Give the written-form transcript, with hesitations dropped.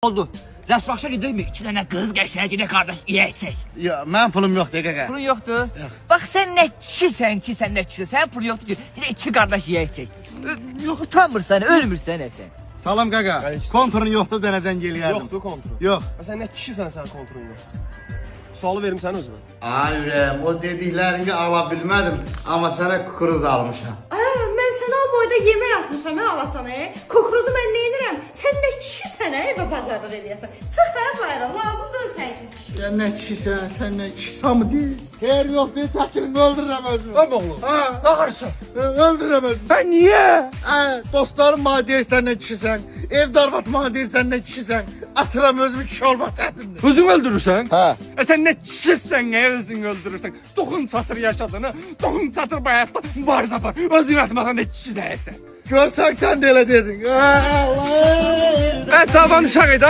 Oldu. Rastbaxşa gidelim mi? 2 tane kız geçene gide kardeş yiyecek. Ya mən pulum yoxdur qaqa. Pulun yoktu. Bak sen ne kişisən ki sen ne kişisən. Sen pul yoktu ki. Yine 2 kardeş yiyecek. Yok utanmırsan ölmürsən sen. Salam qaqa. Konturun yoxdur denəzən gəliyərdim. Yoxdur kontrol. Yox. Sən nə kişisən sən kontrolünə? Sualı verim sən özünə. Ay ürəyim, o dediklərini ala bilmədim, amma sənə kukuruz almışam. Mən sənə o boyda yemək atmışam, alasan, Kukuruzu mən neyinirəm? Sən nə kişisən, evə bazarlıq eləyəsən. Çıx da bayram, lazım deyil sən ki. Sən nə kişisən, sən nə kişisən mi deyil? Xeyr yox, deyil, çəkilin, öldürürəm özümü. Ay oğlum. Ha, Bağırsın. öldürürəm özümü. Ben niye? Dostlarım bana deyir, sən nə kişisən. Evdə arvad bana deyir, sən nə kişisən. Atıram özümü kişi olmaq çətindir. Özün öldürürsən? Ha. Sən nə kişisən, nə özün öldürürsən? Dokun çatır yaşadığını, dokun çatır bu həyatda mübarizə var. Özün atmağa nə kişi deyilsən. Görsən sən də elə dedin. Allah! Ben tavan uşaq idi.